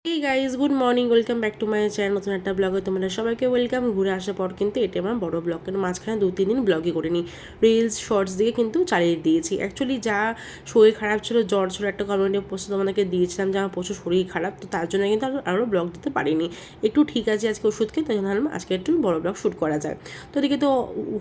এই guys good morning, welcome back to my channel. নতুন একটা ব্লগে তোমাদের সবাইকে ওয়েলকাম। ঘুরে আসার পর কিন্তু এটা আমার বড় ব্লগ, কিন্তু মাঝখানে 2-3 দিন ব্লগই করিনি, রিলস শর্টস দিয়ে কিন্তু চালিয়ে দিয়েছি। অ্যাকচুয়ালি যা শরীর খারাপ ছিল, জ্বর ছিল, একটা কমিউনিটি পোস্ট তোমাদেরকে দিয়েছিলাম যে আমার প্রচুর শরীর খারাপ, তো তার জন্য কিন্তু আরও ব্লগ দিতে পারিনি। একটু ঠিক আছে আজকে ওষুধ খেয়ে, তাই জন্য আজকে একটু বড় ব্লগ শ্যুট করা যায়। তো এদিকে তো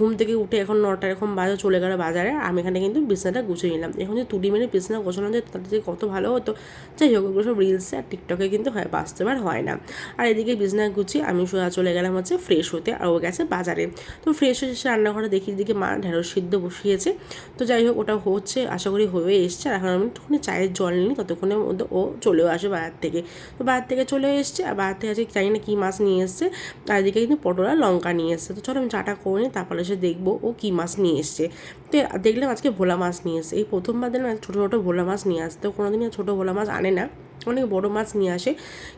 ঘুম থেকে উঠে এখন 9টা এরকম বাজে, চলে গেল বাজারে। আমি এখানে কিন্তু বিছনাটা গুছিয়ে নিলাম। এখন যে তুলি মেরে বিছানা গোছানো যায় তাতে যে কত ভালো হতো। যাই হোক, ওগুলো সব রিলসে আর টিকটকে কিন্তু হয়, বাস্তবে আর হয় না। আর এদিকে বিছানা গুছিয়ে আমি চলে গেলাম ফ্রেশ হতে, আর ও গেছে বাজারে। তো ফ্রেশ হয়ে এসে রান্নাঘরে দেখি দিকে মা ঢেঁড়স সিদ্ধ বসিয়েছে। তো যাই হোক, ওটা হচ্ছে, আশা করি হয়ে এসছে। আর এখন আমি একটুখানি চায়ের জল নিই, ততক্ষণের মধ্যে ও চলেও আসে বাজার থেকে। তো বাজার থেকে চলে এসছে, আর বাজার থেকে আজকে জানি না কী মাছ নিয়ে এসছে। আর এদিকে কিন্তু পটল আর লঙ্কা নিয়ে এসছে। তো চলো আমি চাটা করে নিই, তারপরে এসে দেখবো ও কী মাছ নিয়ে এসছে। তো দেখলাম আজকে ভোলা মাছ নিয়ে এসছে। এই প্রথমবার দিন ছোটো ছোটো ভোলা মাছ নিয়ে আসতে, কোনোদিনই ছোটো ভোলা মাছ আনে না, অনেক বড় মাছ নিয়ে আসে।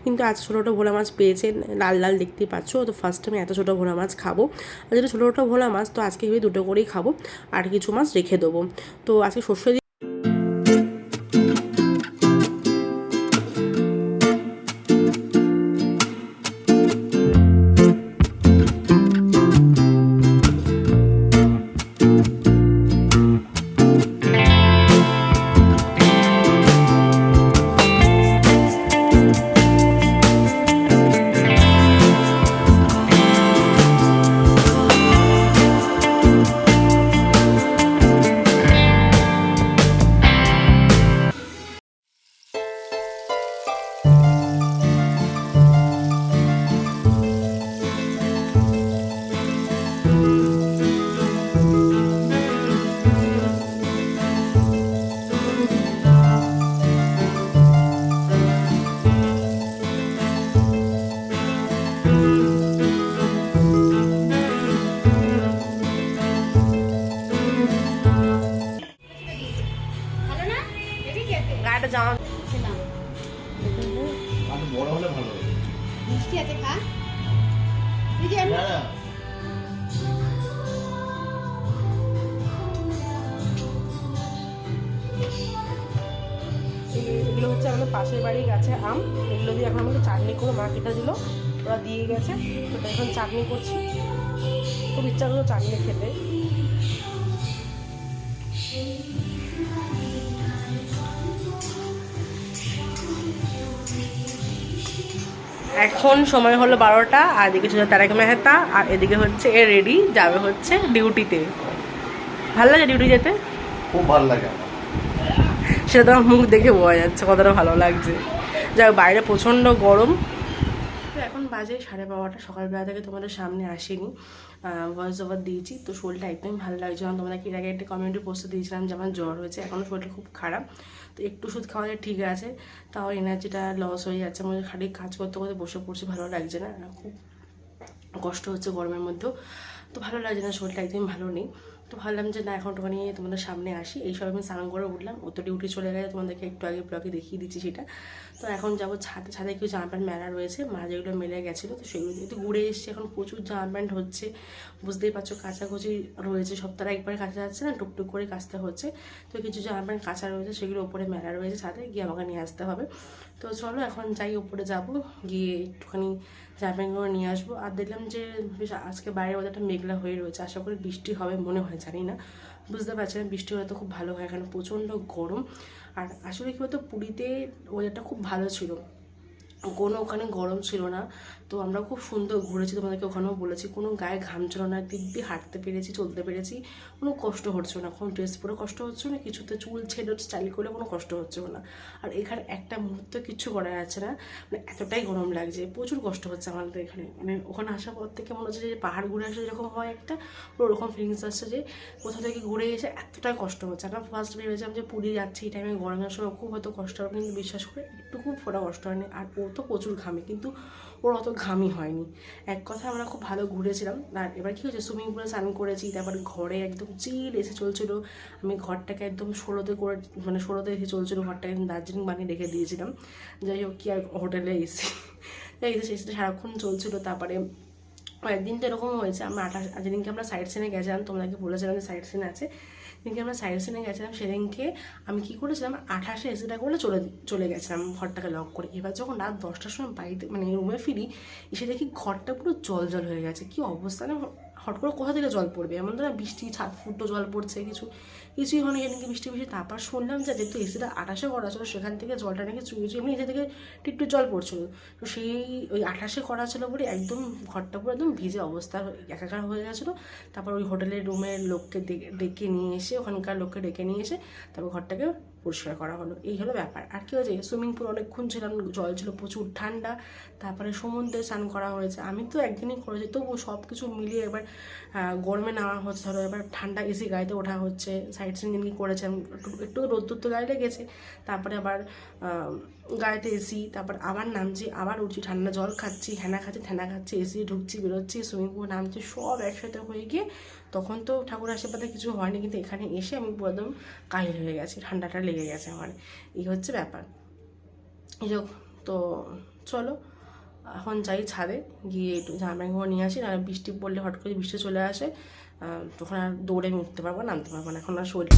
কিন্তু আজ ছোটো ছোটো ভোলা মাছ পেয়েছে, লাল লাল দেখতেই পাচ্ছ। তো ফার্স্ট আমি এত ছোটো ভোলা মাছ খাবো। আর যেটা ছোটো ছোটো ভোলা মাছ, তো আজকে ভেবে দুটো করেই খাবো, আর কিছু মাছ রেখে দেবো। তো আজকে শস্য গাড়িটা জামা বড় হলে ভালো হবে। মিষ্টি আছে খা না না এগুলো হচ্ছে আমাদের পাশের বাড়ির গাছে আম। এগুলো দিয়ে এখন আমাকে চাটনি করে মা কেটে দিল, ওরা দিয়ে গেছে। তো এখন চাটনি করছি, খুব ইচ্ছা করলো চাটনি খেতে। এখন সময় হলো 12টা, আর এদিকে ছিল তারেক মেহতা, আর এদিকে হচ্ছে এ রেডি যাবে হচ্ছে ডিউটিতে। ভালো লাগে ডিউটি যেতে? খুব ভালো লাগে আমার। সেটা তোমার মুখ দেখে বোঝা যাচ্ছে কতটা ভালো লাগছে। যাই, বাইরে প্রচণ্ড গরম। তো এখন বাজে 12:30। সকালবেলা থেকে তোমাদের সামনে আসেনি, ভয়েস ওভার দিয়েছি। তো শরীরটা একদমই ভালো লাগছে না। তোমাদেরকে এর আগে একটা কমিউনিটি পোস্টে দিয়েছিলাম যে আমার জ্বর হয়েছে, এখনও শরীরটা খুব খারাপ। তো একটু ওষুধ খাওয়ালে ঠিক আছে, তাও এনার্জিটা লস হয়ে যাচ্ছে। আমাদের খালি কাজ করতে করতে বসে পড়ছি, ভালো লাগছে না, খুব কষ্ট হচ্ছে গরমের মধ্যেও। তো ভালো লাগছে না, শরীরটা একদমই ভালো নেই। তো ভাবলাম যে না, এখন একটুখানি তোমাদের সামনে আসি। এইসব আমি স্নান করে উঠলাম, ও তো ডিউটি চলে গেছে, তোমাদেরকে একটু আগে ব্লগে দেখিয়ে দিচ্ছি সেটা। তো এখন যাবো ছাদে। ছাদে কিছু জামা প্যান্ট মেলা রয়েছে, মা যেগুলো মেলে গেছিলো, তো সেগুলো দিয়ে তো ঘুরে এসছে। এখন প্রচুর জামা প্যান্ট হচ্ছে, বুঝতেই পারছো, কাচাকুচি রয়েছে। সপ্তাহে একবার কাচা যাচ্ছে না, টুকটুক করে কাচতে হচ্ছে। তো কিছু জামা প্যান্ট কাঁচা রয়েছে, সেগুলো ওপরে মেলা রয়েছে ছাদে, গিয়ে আমাকে নিয়ে আসতে হবে। তো চলো এখন যাই, ওপরে যাব, গিয়ে একটুখানি জামা প্যান্টগুলো নিয়ে আসবো। আর দেখলাম যে বেশ আজকে বাইরে ওদেরটা মেঘলা হয়ে রয়েছে, আশা করি বৃষ্টি হবে মনে হয়, জানি না, বুঝতে পারছি না। বৃষ্টি হলে তো খুব ভালো হয়, এখানে প্রচণ্ড গরম। আর আসলে কী বলতো, পুরীতে ওয়েদারটা খুব ভালো ছিল, কোনো ওখানে গরম ছিল না। তো আমরা খুব সুন্দর ঘুরেছি, তোমাদেরকে ওখানেও বলেছি, কোনো গায়ে ঘাম ছিল না, দিব্যি হাঁটতে পেরেছি, চলতে পেরেছি, কোনো কষ্ট হচ্ছে না, কোনো ড্রেস পরে কষ্ট হচ্ছে না, কিছুতে চুল ছেড়ে স্টাইল করলে কোনো কষ্ট হচ্ছে না। আর এখানে একটা মুহূর্ত কিচ্ছু করা যাচ্ছে না, মানে এতটাই গরম লাগছে, প্রচুর কষ্ট হচ্ছে আমাদের এখানে। মানে ওখানে আসার পর থেকে মনে হচ্ছে যে পাহাড় ঘুরে আসলে যেরকম হয় একটা, ওরকম ফিলিংস আসছে যে কোথা থেকে ঘুরে এসে এতটাই কষ্ট হচ্ছে। আমরা ফার্স্ট ভেবেছিলাম যে পুরী যাচ্ছি এই টাইমে গরমের সময় খুব হয়তো কষ্ট হবে, কিন্তু বিশ্বাস করে একটু খুব ফোটা কষ্ট হয়নি। আর ও তো প্রচুর ঘামে, কিন্তু ওর অত ঘামই হয়নি। এক কথা আমরা খুব ভালো ঘুরেছিলাম। আর এবার কী হয়েছে, সুইমিং পুলে স্নান করেছি, তারপর ঘরে একদম চিল এসে চলছিল। আমি ঘরটাকে একদম ষোলোতে করে, মানে ষোলোতে এসে চলছিলো, ঘরটাকে একদম দার্জিলিং বানিয়ে রেখে দিয়েছিলাম। যাই হোক, কি আর হোটেলে এসে এসে সারাক্ষণ চলছিলো। তারপরে একদিন তো এরকম হয়েছে, আমরা যেদিনকে আমরা সাইড সিনে গেছিলাম, তোমাদেরকে বলেছিলাম যে সাইড সিন আছে, যেদিনকে আমরা সাইড সিনে গেছিলাম সেদিনকে আমি কী করেছিলাম 28-এ এসিটা করে চলে গেছিলাম ঘরটাকে লক করে। এবার যখন রাত 10টার সময় বাড়িতে মানে রুমে ফিরি, এসে দেখি ঘরটা পুরো জল জল হয়ে গেছে। কী অবস্থা না, হট করে কোথা থেকে জল পড়বে, এমন তো না বৃষ্টি ছাদ ফুটো জল পড়ছে, কিছুই হয়নি এদিকে বৃষ্টি। তারপর শুনলাম যে যেহেতু এসিটা 28-এ করা ছিল সেখান থেকে জলটা নাকি চুয়ে এমনি এসে থেকে টিকটু জল পড়ছিল। তো সেই ওই 28-এ করা ছিল বলে একদম ঘরটা পুরো একদম ভিজে অবস্থা একাকার হয়ে গেছিলো। তারপর ওই হোটেলের রুমের লোককে ডেকে নিয়ে এসে, ওখানকার লোককে ডেকে নিয়ে এসে তারপর ঘরটাকে পরিষ্কার করা হলো। এই হলো ব্যাপার। আর কি হয়েছে, সুইমিং পুল অনেকক্ষণ ছিলাম, জল ছিল প্রচুর ঠান্ডা। তারপরে সমুদ্রে স্নান করা হয়েছে, আমি তো একদিনই করেছি, তবু সব কিছু মিলিয়ে এবার গরমে নেওয়া হচ্ছে, ধরো এবার ঠান্ডা এসি গাড়িতে ওঠা হচ্ছে, সাইড সিন যিনি করেছে একটু রোদ্দুর তো গাড়ি লেগেছে। তারপরে আবার গাড়িতে এসি, তারপর আবার নামছি, আবার উঠছি, ঠান্ডা জল খাচ্ছি, হ্যানা খাচ্ছি, ঠ্যানা খাচ্ছি, এসি ঢুকছি বেরোচ্ছি, সুইমিং পুল নামছি, সব একসাথে হয়ে গিয়ে তখন তো ঠাকুর আশীর্বাদে কিছু হয়নি, কিন্তু এখানে এসে আমি পুরো একদম কাহিল হয়ে গেছি, ঠান্ডাটা লেগে গেছে আমার। এই হচ্ছে ব্যাপার। যাক, তো চলো এখন যাই ছাদে গিয়ে একটু জামাকাপড় নিয়ে আসি, নাহলে বৃষ্টি পড়লে হট করে বৃষ্টি চলে আসে, তখন আর দৌড়ে আমি উঠতে পারবো নামতে পারবো না, এখন আর শরীর।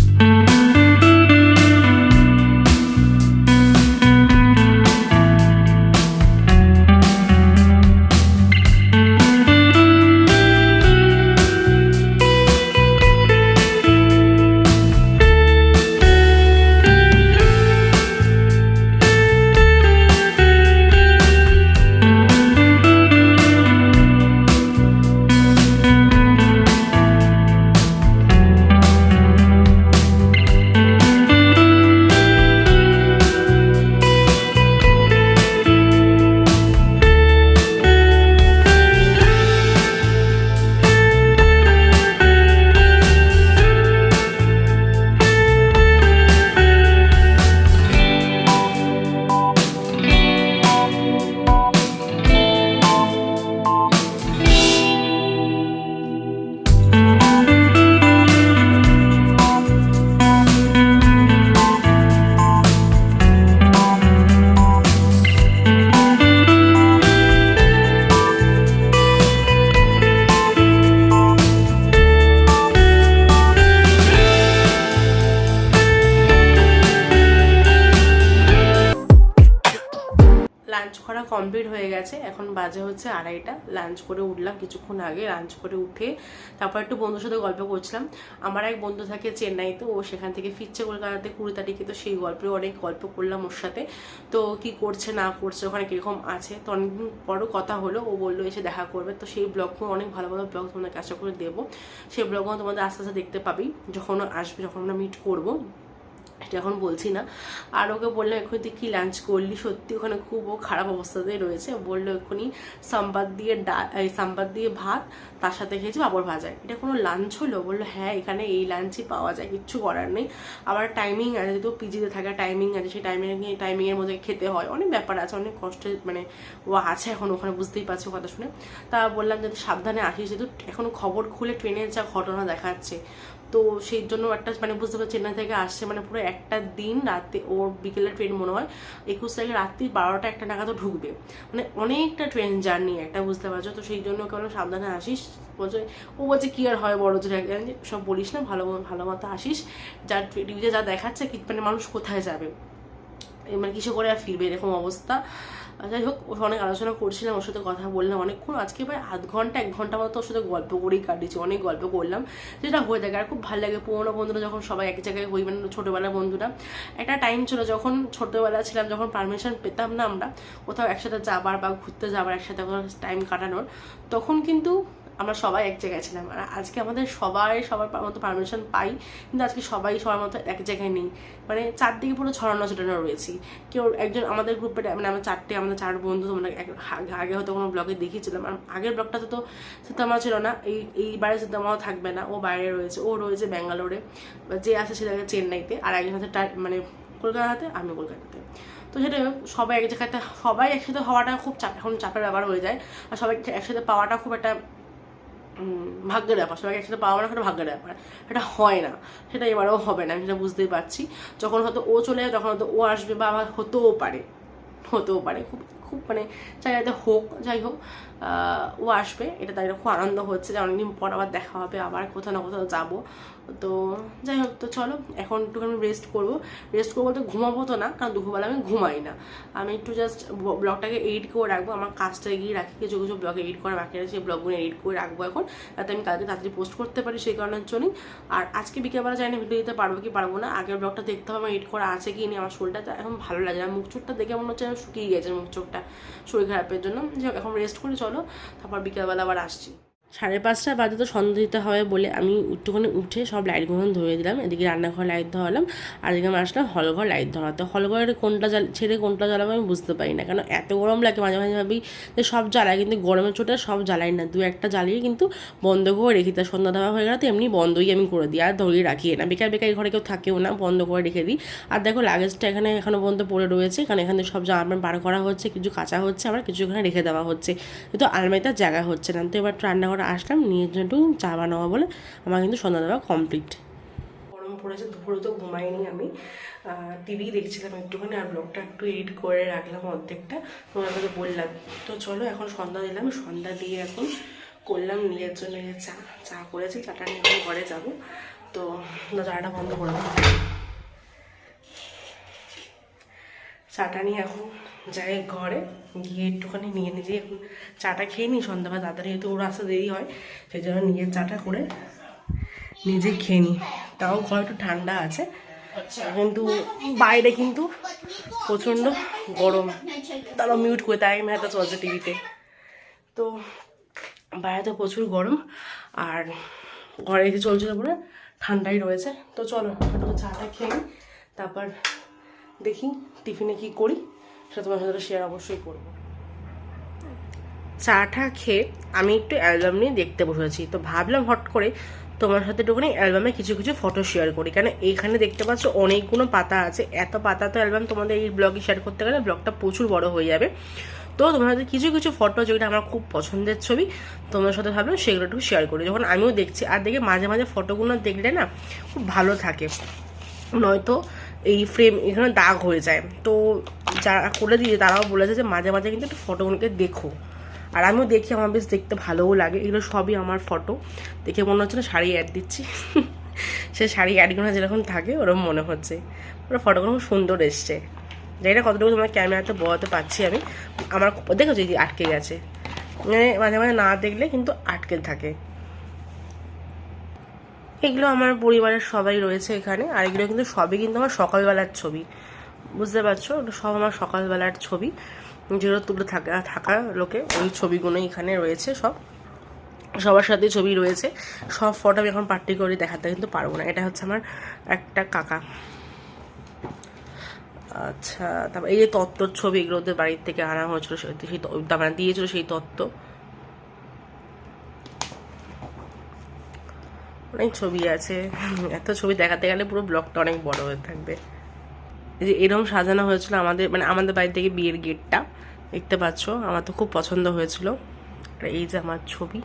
লাঞ্চ করা কমপ্লিট হয়ে গেছে, এখন বাজে হচ্ছে 2:30। লাঞ্চ করে উঠলাম কিছুক্ষণ আগে, লাঞ্চ করে উঠে তারপর একটু বন্ধুর সাথে গল্প করছিলাম। আমার এক বন্ধু থাকে চেন্নাইতে, ও সেখান থেকে ফিরছে কলকাতাতে 20 তারিখে, তো সেই অনেক গল্প করলাম ওর সাথে। তো কি করছে না করছে, ওখানে কীরকম আছে, তো অনেকদিন পরও কথা হলো, ও বললো এসে দেখা করবে। তো সেই ব্লগগুলো অনেক ভালো ভালো ব্লগ তোমাদের কাছে করে দেবো, সেই ব্লগগুলো তোমাদের আস্তে আস্তে দেখতে পাবি যখন আসবে, যখন আমরা মিট করবো, এটা এখন বলছি না। আর ওকে বললাম এক্ষুনি তুই কী লাঞ্চ করলি, সত্যি ওখানে খুব ও খারাপ অবস্থাতেই রয়েছে। বললো এক্ষুনি সাম্বার দিয়ে ভাত, তার সাথে খেয়েছি পাঁপড় ভাজা, এটা কোনো লাঞ্চ হলো? বললো হ্যাঁ এখানে এই লাঞ্চই পাওয়া যায়, কিচ্ছু করার নেই। আবার টাইমিং আছে, যেহেতু পিজিতে থাকা টাইমিং আছে, সেই টাইমিংয়ের মধ্যে খেতে হয়, অনেক ব্যাপার আছে, অনেক কষ্ট মানে ও আছে এখন ওখানে, বুঝতেই পারছো কথা শুনে। তা বললাম যদি সাবধানে আসিস, যেহেতু এখনও খবর খুলে ট্রেনের যা ঘটনা দেখাচ্ছে, তো সেই জন্য একটা মানে বুঝতে পারছি চেন্নাই থেকে আসছে, মানে পুরো একটা দিন রাতে, ওর বিকেলের ট্রেন মনে হয় 21 তারিখে রাত্রি 12টা 1টা নাগাদও ঢুকবে, মানে অনেকটা ট্রেন জার্নি একটা, বুঝতে পারছো। তো সেই জন্য কেন সাবধানে আসিস, বলছে ও বলছে কি আর হয় বড় জোর একজন, সব বলিস না, ভালো মতো আসিস, যা টিভিতে যা দেখাচ্ছে কি মানে মানুষ কোথায় যাবে, মানে কিসে করে আর ফিরবে, এরকম অবস্থা। যাই হোক, ওর অনেক আলোচনা করছিলাম, ওর সাথে কথা বললাম অনেকক্ষণ, আজকে প্রায় আধ ঘন্টা 1 ঘন্টা মতো ওর সাথে গল্প করেই কাটিয়েছি, অনেক গল্প করলাম, যেটা হয়ে থাকে। আর খুব ভালো লাগে পুরোনো বন্ধুরা যখন সবাই এক জায়গায় হই, মানে ছোটোবেলার বন্ধুরা। একটা টাইম ছিল যখন ছোটোবেলা ছিলাম, যখন পারমিশন পেতাম না আমরা কোথাও একসাথে যাবার বা ঘুরতে যাবার, একসাথে টাইম কাটানোর, তখন কিন্তু আমরা সবাই এক জায়গায় ছিলাম। আর আজকে আমাদের সবার মতো পারমিশন পাই, কিন্তু আজকে সবার মতো এক জায়গায় নেই, মানে চারদিকে পুরো ছড়ানো ছিটানো রয়েছি। কেউ একজন আমাদের গ্রুপে, মানে আমরা 4 বন্ধু, তোমরা আগে হয়তো কোনো ব্লগে দেখিয়েছিলাম, আর আগের ব্লগটাতে তো সিতামা ছিল না, এইবারে সিতামাও থাকবে না, ও বাইরে রয়েছে, ও রয়েছে ব্যাঙ্গালোরে, যে আসে সেটাকে চেন্নাইতে, আর একজন হচ্ছে মানে কলকাতাতে, আমি কলকাতাতে। তো সেটা সবাই এক জায়গাতে, সবাই একসাথে হওয়াটা খুব এখন চাপের ব্যাপার হয়ে যায়, আর সবাই একসাথে পাওয়াটা খুব একটা ভাগ্যের ব্যাপার, সবাইকে একসাথে পাওয়া না একটা ভাগ্যের ব্যাপার, এটা হয় না, সেটা এবারেও হবে না, আমি সেটা বুঝতেই পারছি। যখন হয়তো ও চলে যায় তখন হয়তো ও আসবে, বা আবার হতেও পারে খুব খুব মানে চাই যাতে হোক, যাই হোক ও আসবে, এটা তাই খুব আনন্দ হচ্ছে যে অনেকদিন পর আবার দেখা হবে, আবার কোথাও না কোথাও যাবো। তো যাই হোক, তো চলো এখন একটুখানি রেস্ট করবো বলতে ঘুমাবো তো না, কারণ দুপুরবেলা আমি ঘুমাই না। আমি একটু জাস্ট ব্লগটাকে এডিট করে রাখবো, আমার কাজটা এগিয়ে রাখি, কিছু কিছু ব্লগ এডিট করা বাকি আছে, সেই ব্লগগুলো এডিট করে রাখবো এখন, যাতে আমি কালকে তাড়াতাড়ি পোস্ট করতে পারি, সেই কারণের জন্যই। আর আজকে বিকেলবেলা জানি ভিডিও দিতে পারবো কি পারবো না, আগের ব্লগটা দেখতে হবে আমার এডিট করা আছে কি নেই। আমার শরীরটা এখন ভালো লাগে না, মুখ চোখটা দেখে মনে হচ্ছে শুকিয়ে গেছে মুখ চোখটা, শরীর খারাপের জন্য। যাই হোক, এখন রেস্ট করে চলো, তারপর বিকেলবেলা আবার আসছি। 5:30 বাজে তো সন্ধ্যা দিতে হবে বলে আমি একটুখানি উঠে সব লাইটগুলো ধরিয়ে দিলাম। এদিকে রান্নাঘর লাইট ধরালাম, আর এদিকে আমি আসলাম হলঘর লাইট ধরাতে। হলঘরের কোনটা ছেড়ে কোনটা জ্বালাবো আমি বুঝতে পারি না, কারণ এত গরম লাগে, মাঝে মাঝে ভাবি যে সব জ্বালাই, কিন্তু গরমের চোটে সব জ্বালাই না, দু একটা জ্বালিয়ে কিন্তু বন্ধ করে রেখি। তার সন্ধ্যা দেওয়া হয়ে গেলে তো এমনি বন্ধই আমি করে দিই, আর ধরিয়ে রাখি না। বেকার এই ঘরে কেউ থাকেও না, বন্ধ করে রেখে দিই। আর দেখো লাগেজটা এখনো পর্যন্ত পড়ে রয়েছে, কারণ এখানে সব জামা প্যান্ট বার করা হচ্ছে, কিছু কাঁচা হচ্ছে, আবার কিছু এখানে রেখে দেওয়া হচ্ছে, কিন্তু আলমারিতে জায়গা হচ্ছে না। তো এবার রান্নাঘরে আসলাম, নিয়ে একটু চা বানাবো বলে আমার কিন্তু সন্ধ্যা দেওয়া কমপ্লিট। গরম পড়েছে, দুপুরে তো ঘুমাইনি আমি, টিভি দেখছিলাম একটুখানি, আর ব্লগটা একটু এডিট করে রাখলাম অর্ধেকটা, তোমাদের বললাম। তো চলো এখন সন্ধ্যা দিলাম, সন্ধ্যা দিয়ে এখন করলাম নিজের জন্য চা করেছি, চাটা নিয়ে এখন ঘরে যাবো। তো চাটা বন্ধ করে দেবো, চাটা নিয়ে এখন যাই ঘরে, গিয়ে একটুখানি নিয়ে নিজে এখন চাটা খেয়ে নিই। সন্ধ্যাবেলা তাড়াতাড়ি যেহেতু ওর আসতে দেরি হয়, সেই জন্য নিজের চাটা করে নিজে খেয়ে নিই। তাও ঘরে একটু ঠান্ডা আছে, কিন্তু বাইরে কিন্তু প্রচণ্ড গরম। তারাও মিউট করে, তাই মেয়েটা চলছে টিভিতে। তো বাইরে তো প্রচুর গরম, আর ঘরে এসে চলছে পুরো ঠান্ডাই রয়েছে। তো চলো একটু চাটা খেয়ে নিই, তারপর দেখি টিফিনে কি করি, সেটা তোমার সাথে শেয়ার অবশ্যই করবো। চাটা খেয়ে আমি একটু অ্যালবাম নিয়ে দেখতে বসেছি। তো ভাবলাম হট করে তোমার সাথে একটুখানি অ্যালবামে কিছু কিছু ফটো শেয়ার করি, কেন এইখানে দেখতে পাচ্ছ অনেকগুলো পাতা আছে। এত পাতা তো অ্যালবাম তোমাদের এই ব্লগে শেয়ার করতে গেলে ব্লগটা প্রচুর বড় হয়ে যাবে। তো তোমার সাথে কিছু কিছু ফটো যেগুলো আমার খুব পছন্দের ছবি তোমার সাথে ভাবলাম সেগুলো একটু শেয়ার করি। যখন আমিও দেখছি, আর দেখে মাঝে মাঝে ফটোগুলো দেখলে না খুব ভালো থাকে, নয়তো এই ফ্রেম এখানে দাগ হয়ে যায়। তো যারা করে দিয়ে তারাও বলেছে যে মাঝে মাঝে কিন্তু একটু ফটোগুলোকে দেখো, আর আমিও দেখি, আমার বেশ দেখতে ভালোও লাগে। এগুলো সবই আমার ফটো, দেখে মনে হচ্ছে না শাড়ি অ্যাড দিচ্ছি সে শাড়ি অ্যাডগুলো যেরকম থাকে ওরকম মনে হচ্ছে। ওরা ফটোগুলো খুব সুন্দর এসছে, জানি না কতটুকু তোমার ক্যামেরাতে বোঝাতে পারছি আমি। আমার দেখো যে আটকে গেছে, মানে মাঝে মাঝে না দেখলে কিন্তু আটকে থাকে। এগুলো আমার পরিবারের সবাই রয়েছে এখানে, আর এগুলো কিন্তু সবই কিন্তু আমার সকালবেলার ছবি, বুঝতে পারছো? সব আমার সকালবেলার ছবি, যেগুলো তুলে থাকা লোকে ওই ছবিগুলো এখানে রয়েছে। সবার সাথে ছবি রয়েছে, সব ফটো আমি এখন পার্টিকুলারলি দেখাতে কিন্তু পারবো না। এটা হচ্ছে আমার একটা কাকা। আচ্ছা, তারপর এই যে তত্ত্বর ছবি, এগুলো ওদের বাড়ির থেকে আনা হয়েছিল, সেই মানে দিয়েছিল সেই তত্ত্ব। অনেক ছবি আছে, এত ছবি দেখাতে গেলে পুরো ব্লগটা অনেক বড় হয়ে থাকবে। এই যে এরকম সাজানো হয়েছিল আমাদের বাড়ি থেকে বিয়ের গেটটা, দেখতে পাচ্ছ, আমার তো খুব পছন্দ হয়েছিল। আর এই যে আমার ছবি,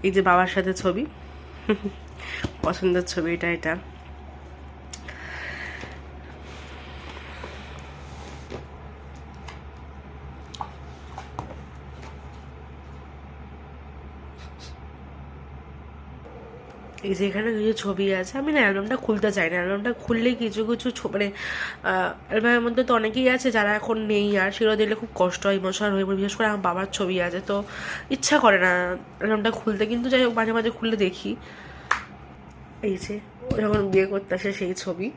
এই যে বাবার সাথে ছবি পছন্দের ছবি এটা। এই যে এখানে কিছু ছবি আছে, আমি না অ্যালবামটা খুলতে চাই না। অ্যালবামটা খুললে কিছু কিছু মানে অ্যালবামের মধ্যে তো অনেকেই আছে যারা এখন নেই, আর সেগুলো দেখলে খুব কষ্ট হয়, ইমোশনাল হয়ে পড়ে। বিশেষ করে আমার বাবার ছবি আছে, তো ইচ্ছা করে না অ্যালবামটা খুলতে, কিন্তু যাই হোক মাঝে মাঝে খুললে দেখি। এই যে ও যখন বিয়ে করতে আসে সেই ছবি,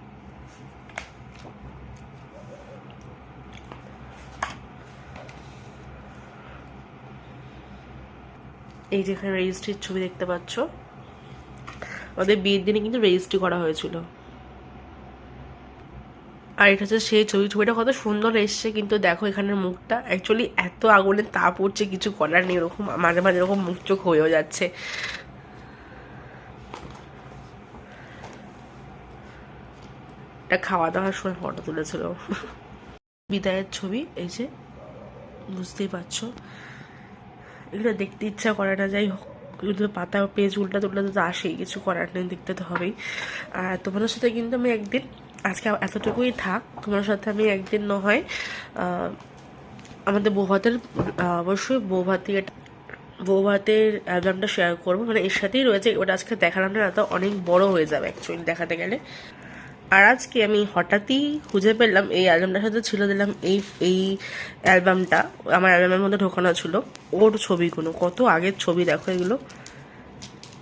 এই যে এখানে রেজিস্ট্রির ছবি দেখতে পাচ্ছ, ওদের বিয়ের দিনে কিন্তু রেজিস্ট্রি করা হয়েছিল। আর এটা হচ্ছে সেই ছবিটা কত সুন্দর এসছে, কিন্তু দেখো এখানের মুখটা অ্যাকচুয়ালি এত আগুনের তাপ উঠছে, কিছু করার নেই, এরকম মাঝে মাঝে এরকম মুখ চোখ হয়েও যাচ্ছে। এটা খাওয়া দাওয়ার সময় ফটো তুলেছিল বিদায়ের ছবি, এই যে বুঝতেই পারছো। এগুলো দেখতে ইচ্ছা করে না, যাই হোক পাতা পেজ উল্টা তো আসেই, কিছু করার নেই, দেখতে তো হবেই। আর তোমাদের সাথে কিন্তু আমি একদিন আজকে এতটুকুই থাক। তোমার সাথে আমি একদিন না হয় আমাদের বৌভাতের অবশ্যই বৌভাতের অ্যালবামটা শেয়ার করবো, মানে এর সাথেই রয়েছে ওটা। আজকে দেখালাম না, তো অনেক বড় হয়ে যাবে অ্যাকচুয়ালি দেখাতে গেলে। আর আজকে আমি হঠাৎই খুঁজে পেলাম এই অ্যালবামটার সাথে ছিল, দিলাম এই এই অ্যালবামটা আমার অ্যালবামের মধ্যে ঢোকানো ছিল ওর ছবিগুলো। কত আগের ছবি দেখো এগুলো।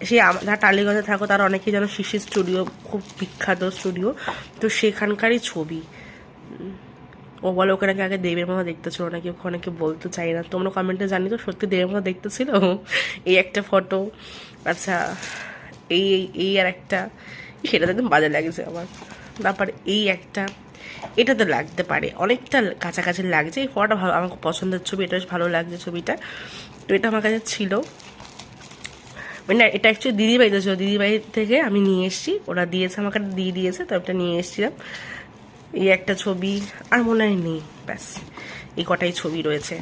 সে যারা টালিগঞ্জে থাকো তারা অনেকেই যেন শিশির স্টুডিও, খুব বিখ্যাত স্টুডিও, তো সেখানকারই ছবি। ও বলে ওকে নাকি আগে দেবের মতো দেখতে ছিল, নাকি ওকে অনেকে বলতে চাই না। তোমরা কমেন্টে জানি তো সত্যি দেবের মতো দেখতে ছিল? এই একটা ফটো। আচ্ছা, এই এই এই আর একটা, সেটা একদম বাজে লাগছে আমার। তারপর এই একটা, এটাতে লাগতে পারে, অনেকটা কাছাকাছি লাগছে। এই ফটোটা ভালো, আমার খুব পছন্দের ছবি, এটা বেশ ভালো লাগছে ছবিটা। তো এটা আমার কাছে ছিল, মানে এটা অ্যাকচুয়ালি দিদিবাড়িতে ছিল, দিদিবাড়ি থেকে আমি নিয়ে এসেছি, ওরা দিয়েছে আমাকে, দিয়ে দিয়েছে, তো এটা নিয়ে এসেছিলাম। এই একটা ছবি, আর মনে হয় নেই, ব্যাস এই কটাই ছবি রয়েছে।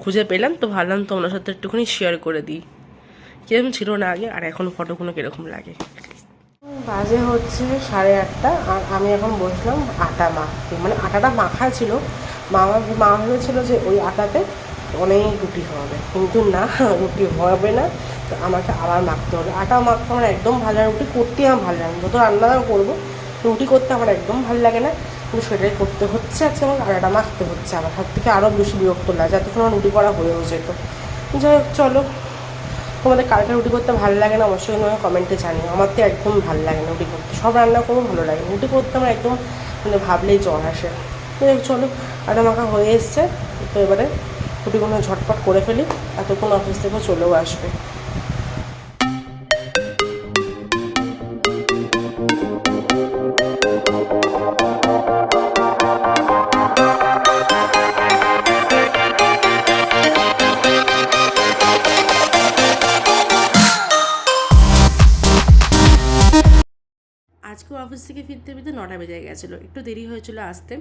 খুঁজে পেলাম তো ভাবলাম তোমার সাথে একটুখানি শেয়ার করে দিই কিরকম ছিল না আগে, আর এখন ফটোগুলো কিরকম লাগে। বাজে হচ্ছে 8:30, আর আমি এখন বসলাম আটা মাখতে। মানে আটাটা মাখা ছিল, মা ভেবেছিল যে ওই আটাতে অনেক রুটি হবে, কিন্তু না, রুটি হবে না। তো আমাকে আবার মাখতে হবে। আটা মাখতে আমার একদম ভালো লাগে, রুটি করতে আমার ভালো লাগে না। যত রান্না করবো, রুটি করতে আমার একদম ভালো লাগে না, কিন্তু সেটাই করতে হচ্ছে। আজকে আমার আটাটা মাখতে হচ্ছে। আমার হাত থেকে আরও বেশি বিরক্ত লাগে, যতক্ষণ আমার রুটি করা হয়েও যেত। যাই হোক, চলো। তোমাদের কালকে রুটি করতে ভালো লাগে না অবশ্যই নয় কমেন্টে জানিও। আমার তো একদম ভালো লাগে না রুটি করতে, সব রান্না করবো ভালো লাগে, রুটি করতে আমার একদম মানে ভাবলেই জ্বর আসে। তো চলো, আটা মাখা হয়ে এসছে, তো এবারে রুটিগুলো ঝটপট করে ফেলি, এতক্ষণ অফিস থেকে চলেও আসবে। আজকে অফিস থেকে ফিরতে ফিরতে 9টা বেজে গেছিলো, একটু দেরি হয়েছিল আসতে,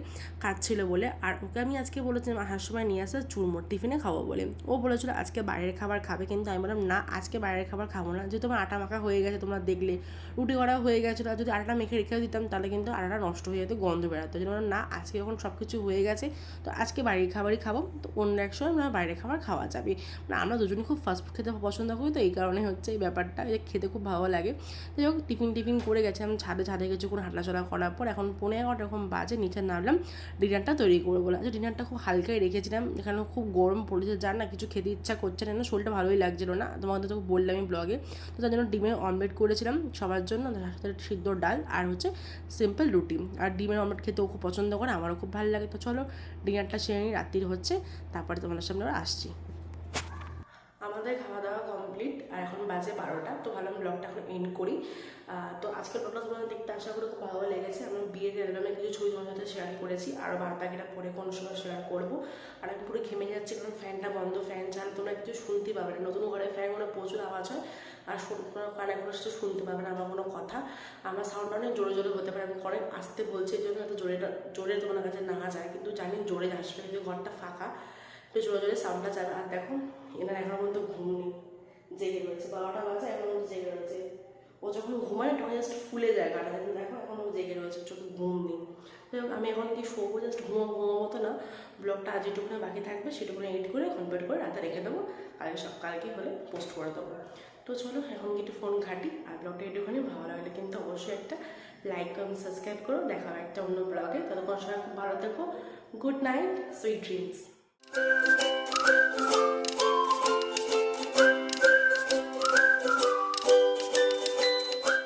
কাজ ছিল বলে। আর ওকে আমি আজকে বলেছিলাম আসার সময় নিয়ে আসা চুরমুর টিফিনে খাবো বলে। ও বলেছিল আজকে বাইরের খাবার খাবে, কিন্তু আমি বললাম না, আজকে বাইরের খাবার খাবো না, যেহেতু আমার আটা মাখা হয়ে গেছে, তোমরা দেখলে রুটি করা হয়ে গেছিলো। আর যদি আটাটা মেখে রেখেও দিতাম তাহলে কিন্তু আটাটা নষ্ট হয়ে যেত, গন্ধ বেরোতো। যেন না, আজকে যখন সব কিছু হয়ে গেছে, তো আজকে বাড়ির খাবারই খাবো, তো অন্য এক সময় আমরা বাইরের খাবার খাওয়া যাবে। মানে আমরা দুজনে খুব ফাস্টফুড খেতে পছন্দ করি, তো এই কারণে হচ্ছে এই ব্যাপারটা, খেতে খুব ভালো লাগে। যাই হোক, টিফিন করে গেছে, আমি ছাদে কিছুক্ষণ হাঁটাচলা করার পর এখন 11:15 এরকম বাজে, নিচে নামলাম ডিনারটা তৈরি করবো বলে। আচ্ছা, ডিনারটা খুব হালকাই রেখেছিলাম, এখানে খুব গরম পড়েছে, যার না কিছু খেতে ইচ্ছা করছে না, শরীরটা ভালোই লাগছিল না, তোমাদের তো বললামই ব্লগে। তো তার জন্য ডিমের অমলেট করেছিলাম সবার জন্য, সিদ্ধ ডাল আর হচ্ছে সিম্পল রুটি। আর ডিমের অমলেট খেতেও খুব পছন্দ করে, আমারও খুব ভালো লাগে। তো চলো ডিনারটা সেরে নিই, রাত্রির হচ্ছে, তারপরে তোমাদের সামনে আবার আসছি। আমাদের খাওয়া দাওয়া কমপ্লিট, আর এখন বাজে 12টা। তো ভাবলাম ব্লগটা এখন এন্ড করি। তো আজকের ব্লগটা তোমাদের দেখতে আশা করি খুব ভালো লেগেছে। আমি বিয়ের অ্যালবামে কিছু ছবি তোমার সাথে শেয়ার করেছি, আরও বাদবাকিটা পরে কোনো সময় শেয়ার করবো। আর আমি পুরো ঘেমে যাচ্ছি, কারণ ফ্যানটা বন্ধ, ফ্যান চাল তোমরা কিছু শুনতে পাবে না। নতুন ঘরে ফ্যানগুলো প্রচুর আওয়াজ হয়, আর কানে কোনো কিছু শুনতে পাবে না আমার কোনো কথা। আমার সাউন্ড অনেক জোরে জোরে হতে পারে, আমি অনেক আসতে বলছি, এই জন্য হয়তো জোরে তোমার কাছে না যায়, কিন্তু জানি জোরে আসবে, কিন্তু ঘরটা ফাঁকা, একটু জোরে জোরে সাউন্ডটা যাবে। আর দেখো, এনার এখনো পর্যন্ত ঘুম নেই, জেগে রয়েছে, 12টা বাজে এখন পর্যন্ত জেগে রয়েছে। ও যখন ঘুমায় তখন জাস্ট ফুলে যায় গাটা, দেখো এখন ও জেগে রয়েছে, চোখে ঘুম নেই। যাই হোক, আমি এখন কি শোবো, জাস্ট ঘুমাবো তো না। ব্লগটা আজ যেটুকুনে বাকি থাকবে সেটুকুনে এডিট করে কমপ্লিট করে রাতে রেখে দেবো, কালকে হলে পোস্ট করে দেবো। তো চলো এখন একটু ফোন ঘাঁটি, আর ব্লগটা একটুখানি ভালো লাগলে কিন্তু অবশ্যই একটা লাইক কমেন্ট সাবস্ক্রাইব করো। দেখা হবে একটা অন্য ব্লগে, ততক্ষণ সবাই খুব ভালো থেকো। Good night, sweet dreams.